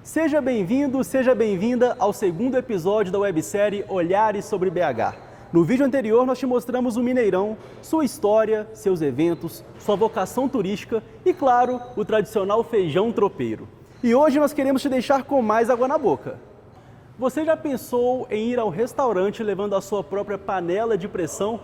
Seja bem-vindo, seja bem-vinda ao segundo episódio da websérie Olhares sobre BH. No vídeo anterior nós te mostramos o Mineirão, sua história, seus eventos, sua vocação turística e, claro, o tradicional feijão tropeiro. E hoje nós queremos te deixar com mais água na boca. Você já pensou em ir ao restaurante levando a sua própria panela de pressão?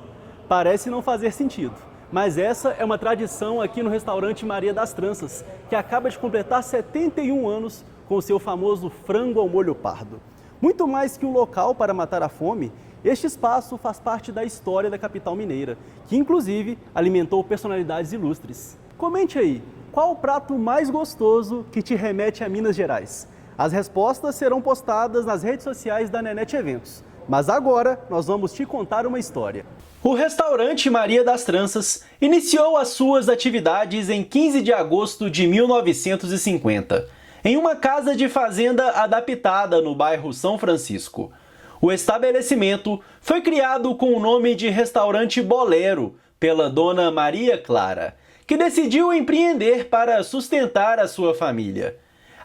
Parece não fazer sentido. Mas essa é uma tradição aqui no restaurante Maria das Tranças, que acaba de completar 71 anos com seu famoso frango ao molho pardo. Muito mais que um local para matar a fome, este espaço faz parte da história da capital mineira, que inclusive alimentou personalidades ilustres. Comente aí, qual o prato mais gostoso que te remete a Minas Gerais? As respostas serão postadas nas redes sociais da Nenete Eventos. Mas agora nós vamos te contar uma história. O restaurante Maria das Tranças iniciou as suas atividades em 15 de agosto de 1950, em uma casa de fazenda adaptada no bairro São Francisco. O estabelecimento foi criado com o nome de Restaurante Bolero pela dona Maria Clara, que decidiu empreender para sustentar a sua família.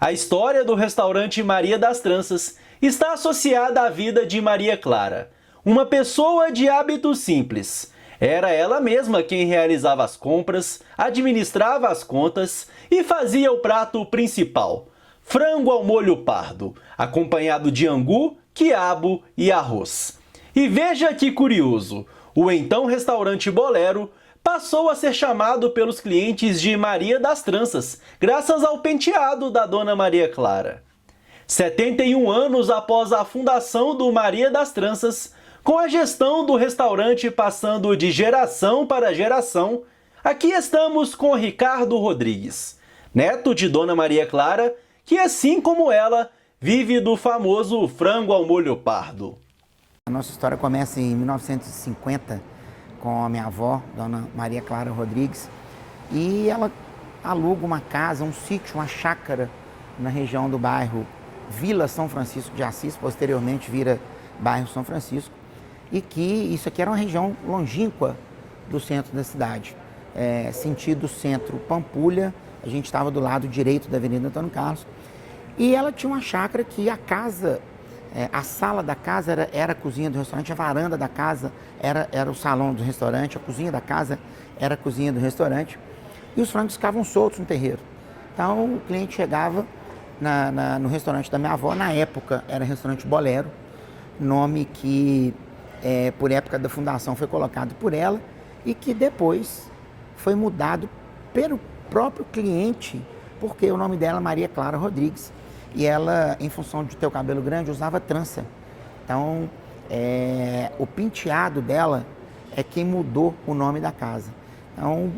A história do restaurante Maria das Tranças está associada à vida de Maria Clara, uma pessoa de hábitos simples. Era ela mesma quem realizava as compras, administrava as contas e fazia o prato principal, frango ao molho pardo, acompanhado de angu, quiabo e arroz. E veja que curioso, o então restaurante Bolero passou a ser chamado pelos clientes de Maria das Tranças, graças ao penteado da dona Maria Clara. 71 anos após a fundação do Maria das Tranças, com a gestão do restaurante passando de geração para geração, aqui estamos com Ricardo Rodrigues, neto de dona Maria Clara, que assim como ela, vive do famoso frango ao molho pardo. A nossa história começa em 1950 com a minha avó, dona Maria Clara Rodrigues, e ela aluga uma casa, um sítio, uma chácara na região do bairro Vila São Francisco de Assis, posteriormente vira bairro São Francisco, e que isso aqui era uma região longínqua do centro da cidade, sentido centro Pampulha. A gente estava do lado direito da Avenida Antônio Carlos, e ela tinha uma chácara que a casa, a sala da casa era a cozinha do restaurante, a varanda da casa era o salão do restaurante, a cozinha da casa era a cozinha do restaurante, e os frangos ficavam soltos no terreiro. Então o cliente chegava no restaurante da minha avó, na época era restaurante Bolero, nome que por época da fundação foi colocado por ela e que depois foi mudado pelo próprio cliente, porque o nome dela é Maria Clara Rodrigues e ela, em função de ter o cabelo grande, usava trança. Então, o penteado dela é quem mudou o nome da casa. Então,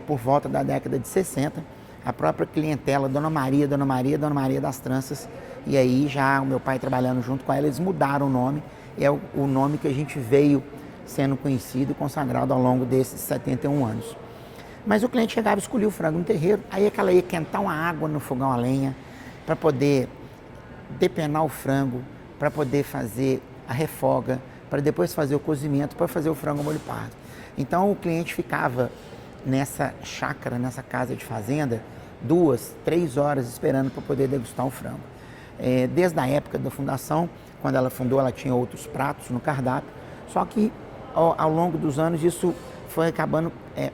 por volta da década de 60, a própria clientela, Dona Maria das Tranças, e aí já o meu pai trabalhando junto com ela, eles mudaram o nome, e é o nome que a gente veio sendo conhecido e consagrado ao longo desses 71 anos. Mas o cliente chegava e escolhia o frango no terreiro, aí ela ia quentar uma água no fogão a lenha para poder depenar o frango, para poder fazer a refoga, para depois fazer o cozimento, para fazer o frango ao molho pardo. Então o cliente ficava nessa chácara, nessa casa de fazenda, 2, 3 horas esperando para poder degustar o frango. Desde a época da fundação, quando ela fundou, ela tinha outros pratos no cardápio, só que ao longo dos anos isso foi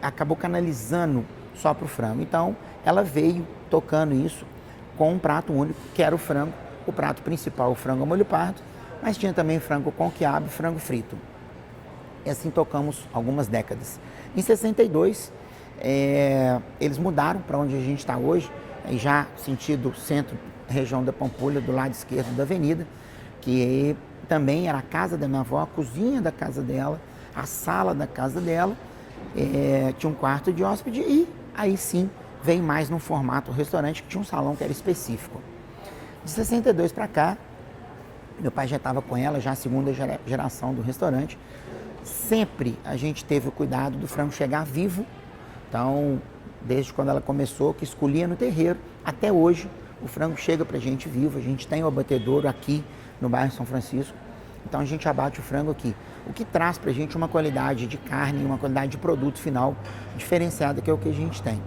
acabou canalizando só para o frango. Então ela veio tocando isso com um prato único, que era o frango, o prato principal, o frango ao molho pardo, mas tinha também frango com quiabo e frango frito. E assim tocamos algumas décadas. Em 62, eles mudaram para onde a gente está hoje, já sentido centro, região da Pampulha, do lado esquerdo da avenida, que também era a casa da minha avó, a cozinha da casa dela, a sala da casa dela, tinha um quarto de hóspede e aí sim veio mais num formato restaurante que tinha um salão que era específico. De 62 para cá, meu pai já estava com ela, já a segunda geração do restaurante. Sempre a gente teve o cuidado do frango chegar vivo. Então, desde quando ela começou, que escolhia no terreiro, até hoje o frango chega para a gente vivo. A gente tem o abatedouro aqui no bairro São Francisco. Então a gente abate o frango aqui. O que traz para a gente uma qualidade de carne, uma qualidade de produto final diferenciada, que é o que a gente tem.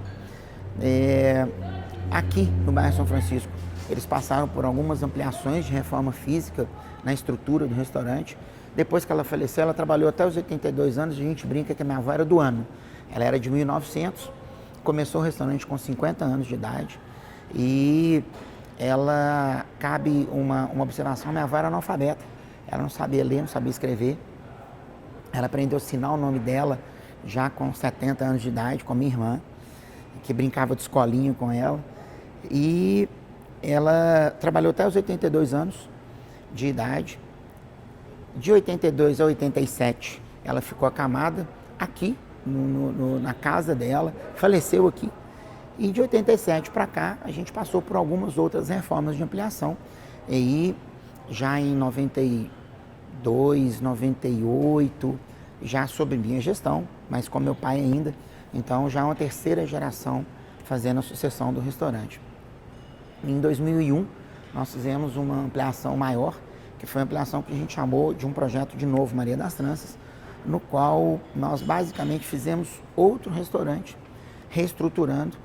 Aqui no bairro São Francisco, eles passaram por algumas ampliações de reforma física na estrutura do restaurante. Depois que ela faleceu, ela trabalhou até os 82 anos. A gente brinca que a minha avó era do ano. Ela era de 1900, começou o restaurante com 50 anos de idade. E ela, cabe uma observação, minha avó era analfabeta. Ela não sabia ler, não sabia escrever. Ela aprendeu a assinar o nome dela já com 70 anos de idade, com a minha irmã, que brincava de escolinha com ela. E ela trabalhou até os 82 anos de idade. De 82 a 87, ela ficou acamada aqui, na casa dela, faleceu aqui. E de 87 para cá, a gente passou por algumas outras reformas de ampliação. E aí, já em 92, 98, já sob minha gestão, mas com meu pai ainda. Então, já uma terceira geração fazendo a sucessão do restaurante. Em 2001, nós fizemos uma ampliação maior, que foi uma ampliação que a gente chamou de um projeto de novo Maria das Tranças, no qual nós basicamente fizemos outro restaurante, reestruturando,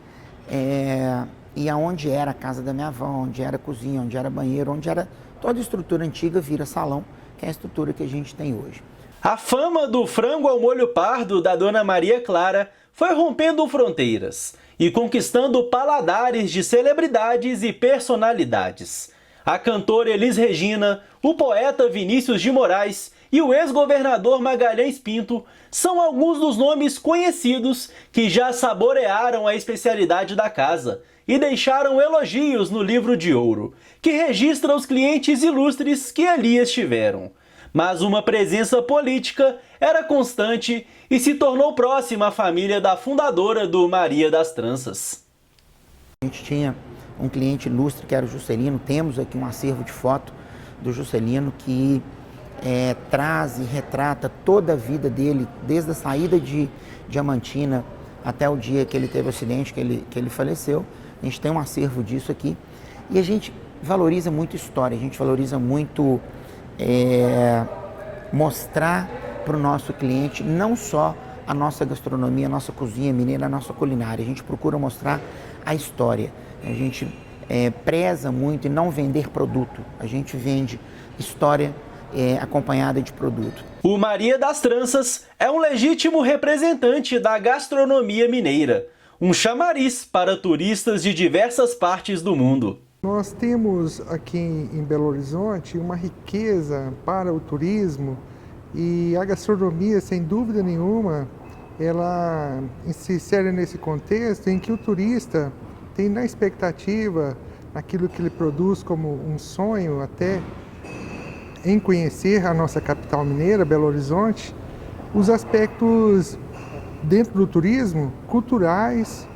e aonde era a casa da minha avó, onde era a cozinha, onde era banheiro, onde era toda a estrutura antiga vira salão, que é a estrutura que a gente tem hoje. A fama do frango ao molho pardo da Dona Maria Clara foi rompendo fronteiras e conquistando paladares de celebridades e personalidades. A cantora Elis Regina, o poeta Vinícius de Moraes e o ex-governador Magalhães Pinto são alguns dos nomes conhecidos que já saborearam a especialidade da casa e deixaram elogios no livro de ouro, que registra os clientes ilustres que ali estiveram. Mas uma presença política era constante e se tornou próxima à família da fundadora do Maria das Tranças. A gente tinha um cliente ilustre que era o Juscelino. Temos aqui um acervo de foto do Juscelino que traz e retrata toda a vida dele, desde a saída de Diamantina até o dia que ele teve o acidente, que ele faleceu. A gente tem um acervo disso aqui e a gente valoriza muito história, a gente valoriza muito mostrar para o nosso cliente não só a nossa gastronomia, a nossa cozinha mineira, a nossa culinária. A gente procura mostrar a história. A gente preza muito em não vender produto. A gente vende história acompanhada de produto. O Maria das Tranças é um legítimo representante da gastronomia mineira, um chamariz para turistas de diversas partes do mundo. Nós temos aqui em Belo Horizonte uma riqueza para o turismo e a gastronomia, sem dúvida nenhuma, ela se insere nesse contexto em que o turista tem na expectativa, naquilo que ele produz como um sonho até, em conhecer a nossa capital mineira, Belo Horizonte, os aspectos dentro do turismo, culturais,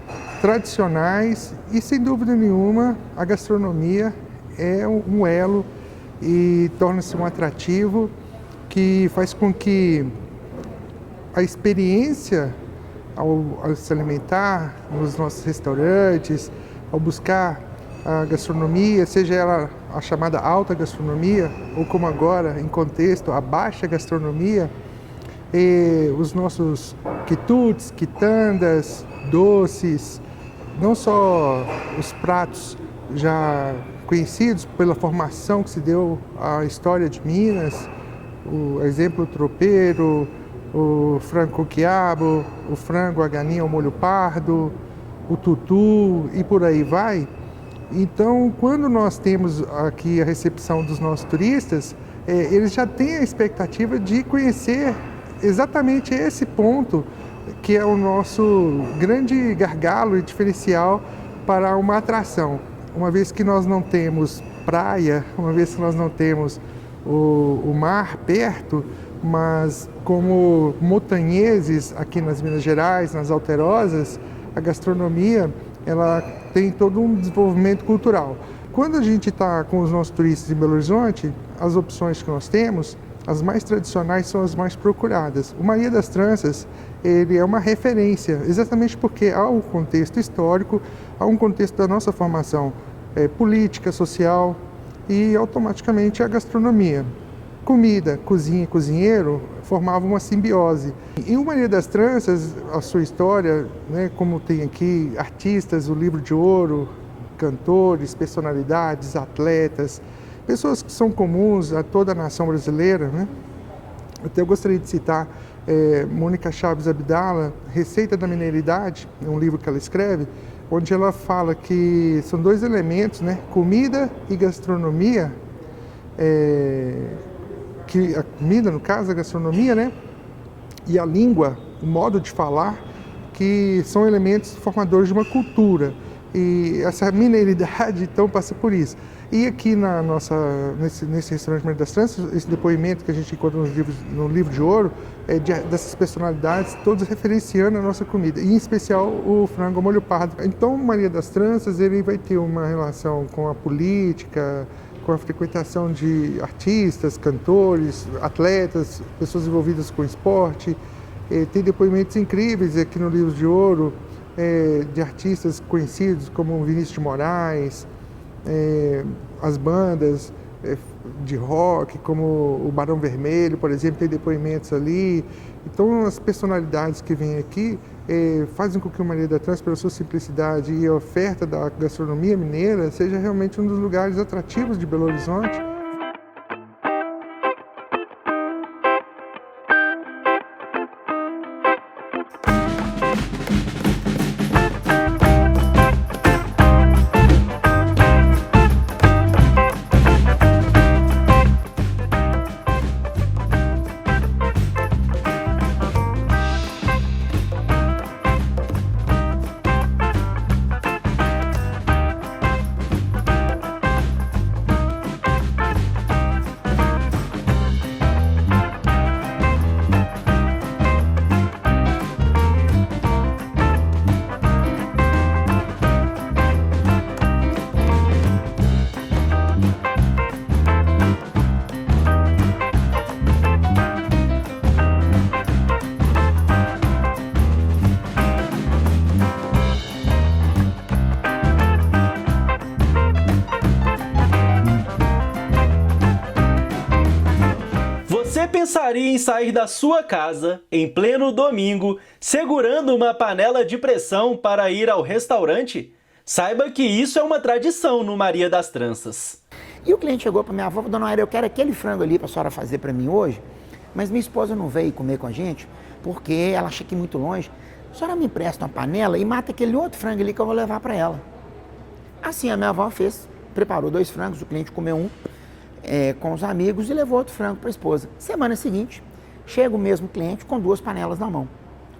tradicionais e, sem dúvida nenhuma, a gastronomia é um elo e torna-se um atrativo que faz com que a experiência ao se alimentar nos nossos restaurantes, ao buscar a gastronomia, seja ela a chamada alta gastronomia ou como agora em contexto a baixa gastronomia, os nossos quitutes, quitandas, doces, não só os pratos já conhecidos pela formação que se deu à história de Minas, o exemplo tropeiro, o frango com quiabo, o frango a galinha ao molho pardo, o tutu e por aí vai. Então, quando nós temos aqui a recepção dos nossos turistas, eles já têm a expectativa de conhecer exatamente esse ponto que é o nosso grande gargalo e diferencial para uma atração. Uma vez que nós não temos praia, uma vez que nós não temos o mar perto, mas como montanheses aqui nas Minas Gerais, nas Alterosas, a gastronomia ela tem todo um desenvolvimento cultural. Quando a gente está com os nossos turistas em Belo Horizonte, as opções que nós temos, as mais tradicionais são as mais procuradas. O Maria das Tranças, ele é uma referência, exatamente porque há um contexto histórico, há um contexto da nossa formação política, social e automaticamente a gastronomia. Comida, cozinha e cozinheiro formavam uma simbiose. E o Maria das Tranças, a sua história, né, como tem aqui artistas, o livro de ouro, cantores, personalidades, atletas, pessoas que são comuns a toda a nação brasileira, né? Até eu gostaria de citar Mônica Chaves Abdala, Receita da Mineiridade, é um livro que ela escreve, onde ela fala que são dois elementos, né? Comida e gastronomia, que a comida, no caso, a gastronomia, né? E a língua, o modo de falar, que são elementos formadores de uma cultura. E essa mineiridade, então, passa por isso. E aqui nesse restaurante Maria das Tranças, esse depoimento que a gente encontra no livro de ouro, dessas personalidades, todos referenciando a nossa comida, e em especial o frango ao molho pardo. Então, Maria das Tranças, ele vai ter uma relação com a política, com a frequentação de artistas, cantores, atletas, pessoas envolvidas com esporte. Tem depoimentos incríveis aqui no livro de ouro, de artistas conhecidos como Vinícius de Moraes, as bandas de rock, como o Barão Vermelho, por exemplo, tem depoimentos ali. Então, as personalidades que vêm aqui fazem com que o Maria das Tranças, pela sua simplicidade e a oferta da gastronomia mineira, seja realmente um dos lugares atrativos de Belo Horizonte. Você pensaria em sair da sua casa, em pleno domingo, segurando uma panela de pressão para ir ao restaurante? Saiba que isso é uma tradição no Maria das Tranças. E o cliente chegou para minha avó e falou: Dona Maria, eu quero aquele frango ali para a senhora fazer para mim hoje, mas minha esposa não veio comer com a gente, porque ela acha que é muito longe. A senhora me empresta uma panela e mata aquele outro frango ali que eu vou levar para ela. Assim a minha avó fez, preparou 2 frangos, o cliente comeu um com os amigos e levou outro frango para a esposa. Semana seguinte, chega o mesmo cliente com 2 panelas na mão.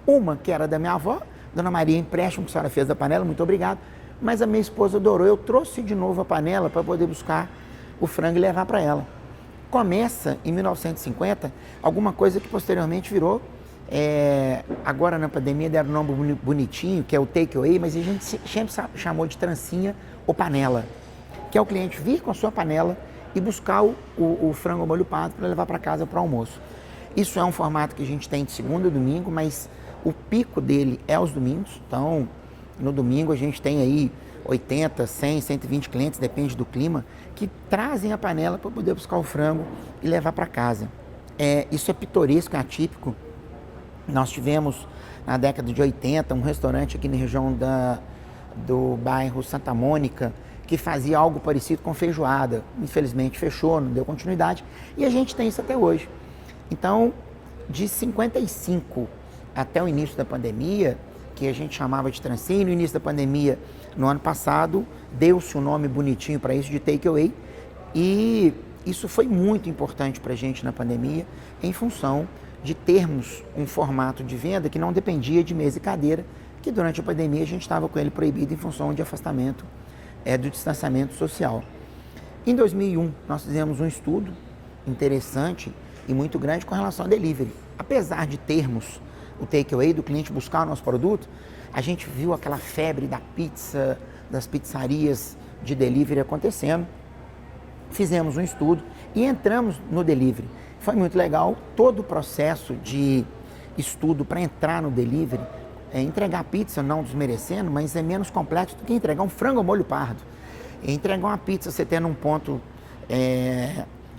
Uma que era da minha avó: Dona Maria, empréstimo que a senhora fez da panela, muito obrigado, mas a minha esposa adorou, eu trouxe de novo a panela para poder buscar o frango e levar para ela. Começa em 1950 alguma coisa que posteriormente virou, agora na pandemia deram um nome bonitinho, que é o takeaway, mas a gente sempre chamou de trancinha ou panela, que é o cliente vir com a sua panela e buscar o frango ao molho pardo para levar para casa para o almoço. Isso é um formato que a gente tem de segunda a domingo, mas o pico dele é aos domingos. Então, no domingo a gente tem aí 80, 100, 120 clientes, depende do clima, que trazem a panela para poder buscar o frango e levar para casa. Isso é pitoresco, é atípico. Nós tivemos, na década de 80, um restaurante aqui na região do bairro Santa Mônica, que fazia algo parecido com feijoada. Infelizmente fechou, não deu continuidade, e a gente tem isso até hoje. Então, de 55 até o início da pandemia, que a gente chamava de trancinha, no início da pandemia, no ano passado, deu-se um nome bonitinho para isso, de takeaway, e isso foi muito importante para a gente na pandemia, em função de termos um formato de venda que não dependia de mesa e cadeira, que durante a pandemia a gente estava com ele proibido em função de afastamento do distanciamento social. Em 2001, nós fizemos um estudo interessante e muito grande com relação ao delivery. Apesar de termos o takeaway, do cliente buscar o nosso produto, a gente viu aquela febre da pizza, das pizzarias de delivery acontecendo. Fizemos um estudo e entramos no delivery. Foi muito legal todo o processo de estudo para entrar no delivery. Entregar pizza, não desmerecendo, mas é menos complexo do que entregar um frango ao molho pardo. Entregar uma pizza, você tendo um ponto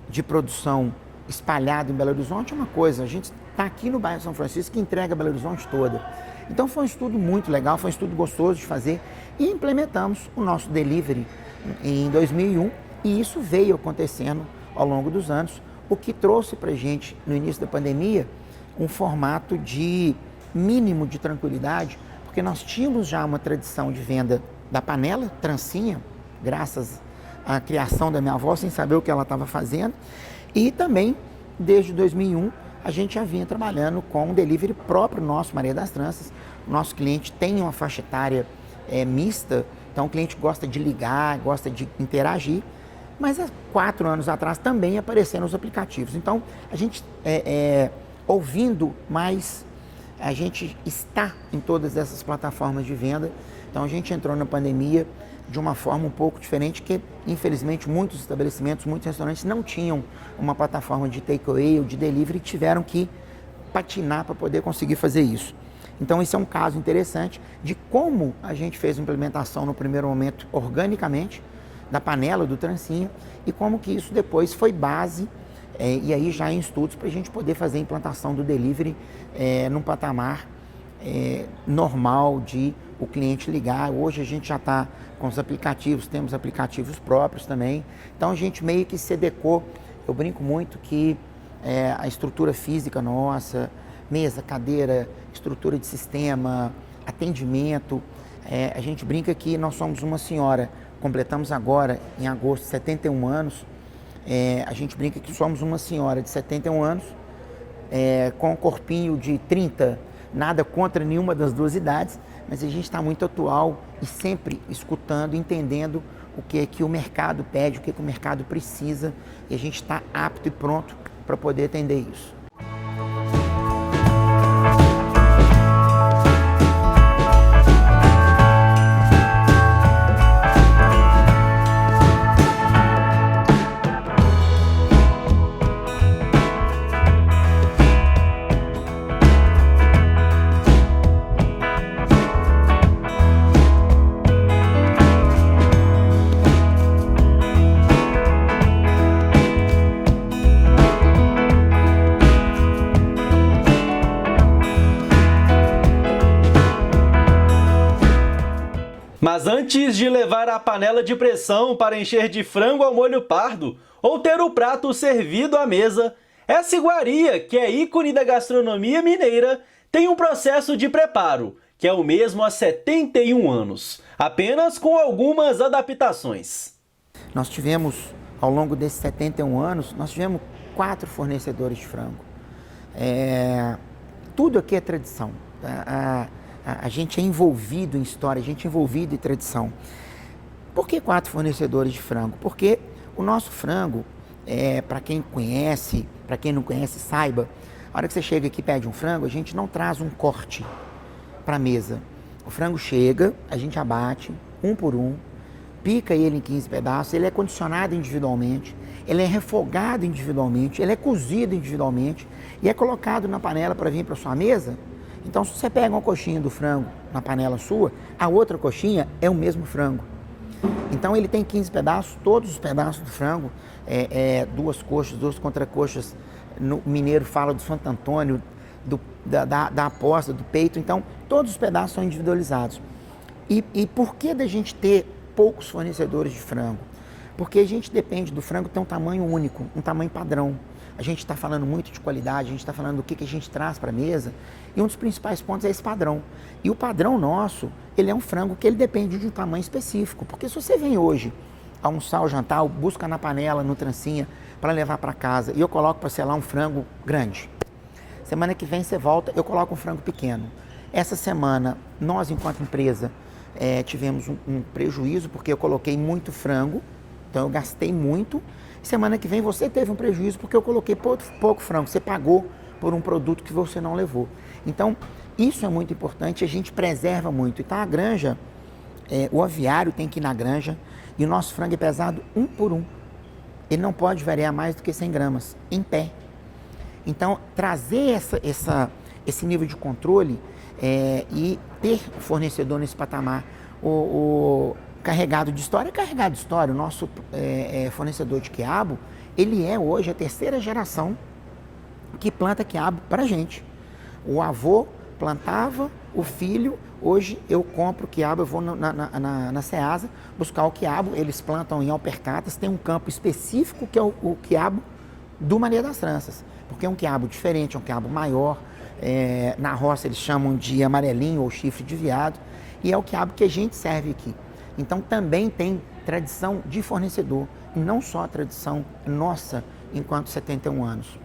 de produção espalhado em Belo Horizonte é uma coisa. A gente está aqui no bairro São Francisco que entrega Belo Horizonte toda. Então foi um estudo muito legal, foi um estudo gostoso de fazer e implementamos o nosso delivery em 2001 e isso veio acontecendo ao longo dos anos, o que trouxe para a gente, no início da pandemia, um formato de mínimo de tranquilidade, porque nós tínhamos já uma tradição de venda da panela, trancinha, graças à criação da minha avó, sem saber o que ela estava fazendo, e também, desde 2001, a gente já vinha trabalhando com um delivery próprio nosso, Maria das Tranças. O nosso cliente tem uma faixa etária mista, então o cliente gosta de ligar, gosta de interagir, mas há 4 anos atrás também apareceram os aplicativos. Então, a gente ouvindo mais, a gente está em todas essas plataformas de venda. Então, a gente entrou na pandemia de uma forma um pouco diferente, que infelizmente muitos estabelecimentos, muitos restaurantes não tinham uma plataforma de takeaway ou de delivery e tiveram que patinar para poder conseguir fazer isso. Então, esse é um caso interessante de como a gente fez a implementação no primeiro momento organicamente, da panela, do trancinha, e como que isso depois foi base, e aí já em estudos, para a gente poder fazer a implantação do delivery num patamar normal de o cliente ligar. Hoje a gente já está com os aplicativos, temos aplicativos próprios também, então a gente meio que se adequou. Eu brinco muito que a estrutura física nossa, mesa, cadeira, estrutura de sistema, atendimento, a gente brinca que nós somos uma senhora, completamos agora em agosto 71 anos, a gente brinca que somos uma senhora de 71 anos, com um corpinho de 30, nada contra nenhuma das duas idades, mas a gente está muito atual e sempre escutando, entendendo o que é que o mercado pede, o que é que o mercado precisa, e a gente está apto e pronto para poder atender isso. Mas antes de levar a panela de pressão para encher de frango ao molho pardo ou ter o prato servido à mesa, essa iguaria, que é ícone da gastronomia mineira, tem um processo de preparo, que é o mesmo há 71 anos, apenas com algumas adaptações. Nós tivemos, ao longo desses 71 anos, nós tivemos 4 fornecedores de frango. Tudo aqui é tradição. A gente é envolvido em história, a gente é envolvido em tradição. Por que 4 fornecedores de frango? Porque o nosso frango, para quem conhece, para quem não conhece, saiba, a hora que você chega aqui e pede um frango, a gente não traz um corte para a mesa. O frango chega, a gente abate, um por um, pica ele em 15 pedaços, ele é condicionado individualmente, ele é refogado individualmente, ele é cozido individualmente e é colocado na panela para vir para sua mesa. Então, se você pega uma coxinha do frango na panela sua, a outra coxinha é o mesmo frango. Então, ele tem 15 pedaços, todos os pedaços do frango, 2 coxas, 2 contracoxas, o mineiro fala do Santo Antônio, da aposta, do peito, então, todos os pedaços são individualizados. E por que da gente ter poucos fornecedores de frango? Porque a gente depende do frango ter um tamanho único, um tamanho padrão. A gente está falando muito de qualidade, a gente está falando do que a gente traz para a mesa, e um dos principais pontos é esse padrão. E o padrão nosso, ele é um frango que ele depende de um tamanho específico, porque se você vem hoje almoçar ou jantar, busca na panela, no trancinha, para levar para casa, e eu coloco para selar um frango grande, Semana que vem você volta, eu coloco um frango pequeno. Essa semana, nós, enquanto empresa, tivemos um prejuízo, porque eu coloquei muito frango, então eu gastei muito. Semana que vem você teve um prejuízo, porque eu coloquei pouco frango, você pagou por um produto que você não levou. Então, isso é muito importante, a gente preserva muito. Então, a granja, o aviário tem que ir na granja, e o nosso frango é pesado 1 por 1. Ele não pode variar mais do que 100 gramas, em pé. Então, trazer esse nível de controle e ter o fornecedor nesse patamar, o carregado de história, o nosso fornecedor de quiabo, ele é hoje a 3ª geração que planta quiabo para a gente. O avô plantava, o filho, hoje eu compro quiabo, eu vou na Ceasa buscar o quiabo, eles plantam em Alpercatas, tem um campo específico que é o quiabo do Maria das Tranças, porque é um quiabo diferente, é um quiabo maior, na roça eles chamam de amarelinho ou chifre de veado, e é o quiabo que a gente serve aqui. Então também tem tradição de fornecedor, e não só a tradição nossa enquanto 71 anos.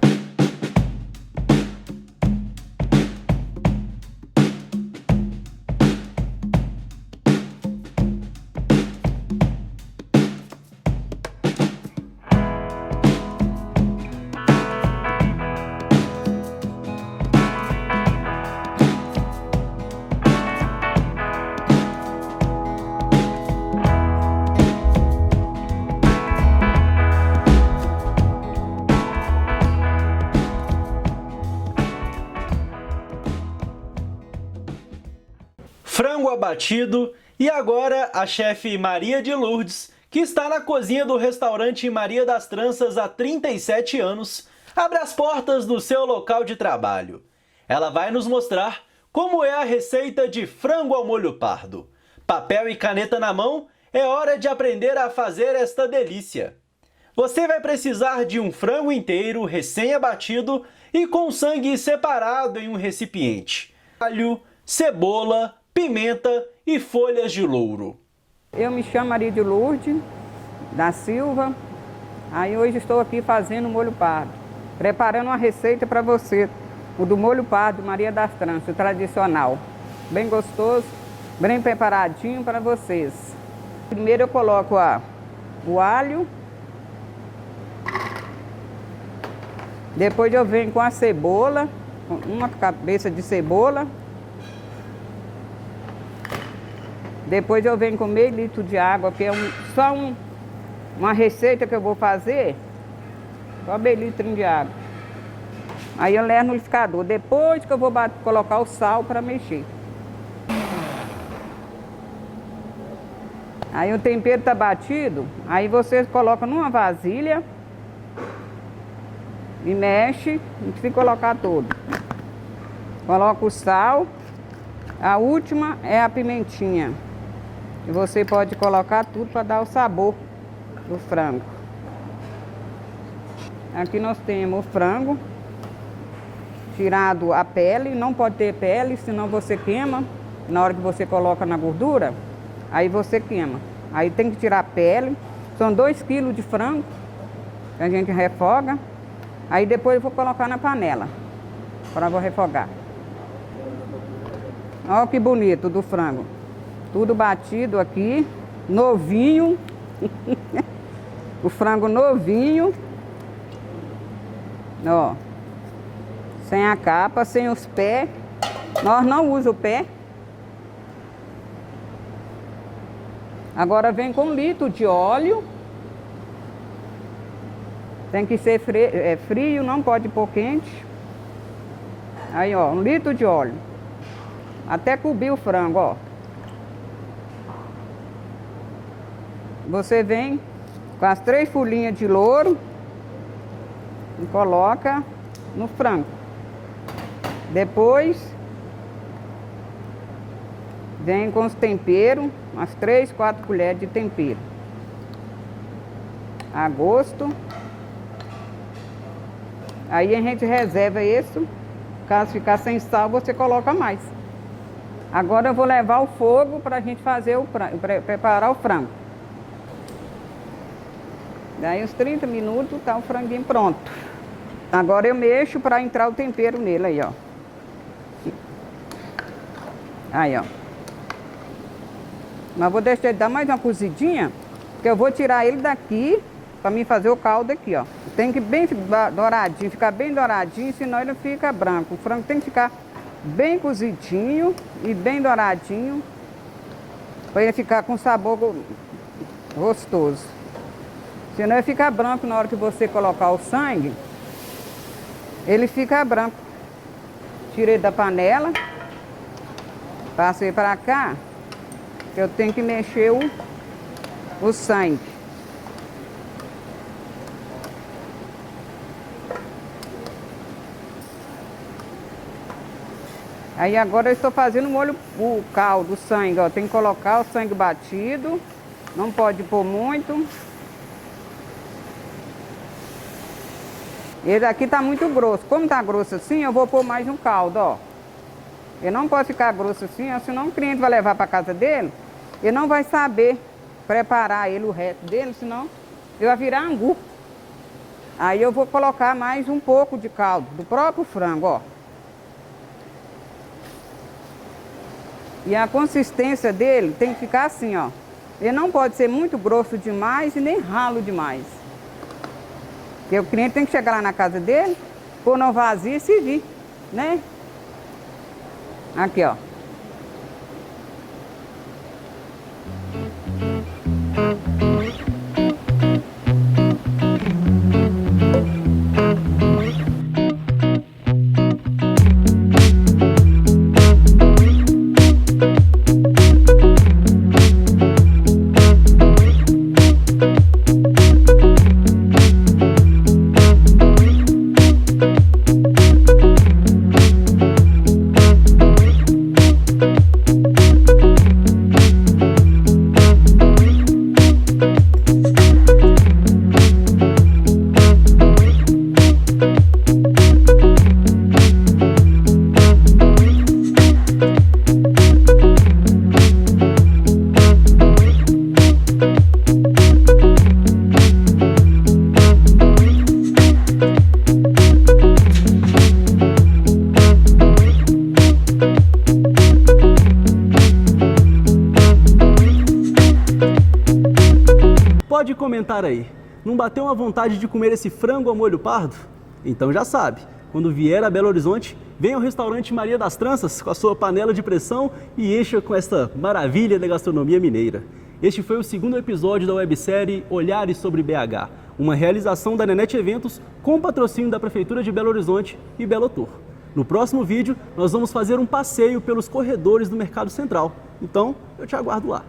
Frango abatido e agora a chefe Maria de Lourdes, que está na cozinha do restaurante Maria das Tranças há 37 anos, abre as portas do seu local de trabalho. Ela vai nos mostrar como é a receita de frango ao molho pardo. Papel e caneta na mão, é hora de aprender a fazer esta delícia. Você vai precisar de um frango inteiro, recém-abatido e com sangue separado em um recipiente. Alho, cebola, pimenta e folhas de louro. Eu me chamo Maria de Lourdes da Silva. Aí hoje estou aqui fazendo molho pardo, preparando uma receita para você, o do molho pardo Maria das Tranças, tradicional. Bem gostoso, bem preparadinho para vocês. Primeiro eu coloco o alho. Depois eu venho com a cebola, uma cabeça de cebola. Depois eu venho com meio litro de água, que é uma receita que eu vou fazer, só meio litro de água. Aí eu levo no liquidificador, depois que eu vou colocar o sal para mexer. Aí o tempero está batido, aí você coloca numa vasilha e mexe, não precisa colocar todo. Coloca o sal, a última é a pimentinha. E você pode colocar tudo para dar o sabor do frango. Aqui nós temos o frango, tirado a pele, não pode ter pele, senão você queima. Na hora que você coloca na gordura, aí você queima. Aí tem que tirar a pele, são 2 kg de frango, que a gente refoga. Aí depois eu vou colocar na panela, para vou refogar. Olha que bonito do frango. Tudo batido aqui, novinho. O frango novinho. Ó. Sem a capa, sem os pés. Nós não usamos o pé. Agora vem com 1 litro de óleo. Tem que ser frio, não pode pôr quente. Aí, ó, 1 litro de óleo. Até cobrir o frango, ó. Você vem com as 3 folhinhas de louro e coloca no frango. Depois, vem com os temperos, umas 3, 4 colheres de tempero. A gosto. Aí a gente reserva isso. Caso ficar sem sal, você coloca mais. Agora eu vou levar o fogo para a gente fazer preparar o frango. Daí uns 30 minutos tá o franguinho pronto. Agora eu mexo para entrar o tempero nele aí, ó. Aí, ó. Mas vou deixar ele dar mais uma cozidinha, porque eu vou tirar ele daqui para mim fazer o caldo aqui, ó. Tem que bem douradinho, ficar bem douradinho, senão ele fica branco. O frango tem que ficar bem cozidinho e bem douradinho, para ele ficar com sabor gostoso. Senão ele fica branco na hora que você colocar o sangue, ele fica branco. Tirei da panela, passei para cá, eu tenho que mexer o sangue. Aí agora eu estou fazendo o caldo, o sangue, ó. Tem que colocar o sangue batido, não pode pôr muito. Esse aqui tá muito grosso. Como tá grosso assim, eu vou pôr mais um caldo, ó. Ele não pode ficar grosso assim, ó, senão o cliente vai levar para casa dele, ele não vai saber preparar ele, o resto dele, senão ele vai virar angu. Aí eu vou colocar mais um pouco de caldo do próprio frango, ó. E a consistência dele tem que ficar assim, ó. Ele não pode ser muito grosso demais e nem ralo demais. Porque o cliente tem que chegar lá na casa dele, pôr no vasilha e servir, né? Aqui, ó. Pode comentar aí, não bateu uma vontade de comer esse frango ao molho pardo? Então já sabe, quando vier a Belo Horizonte, venha ao restaurante Maria das Tranças com a sua panela de pressão e encha com esta maravilha da gastronomia mineira. Este foi o segundo episódio da websérie Olhares sobre BH, uma realização da Nenete Eventos com o patrocínio da Prefeitura de Belo Horizonte e Belotur. No próximo vídeo, nós vamos fazer um passeio pelos corredores do Mercado Central. Então, eu te aguardo lá.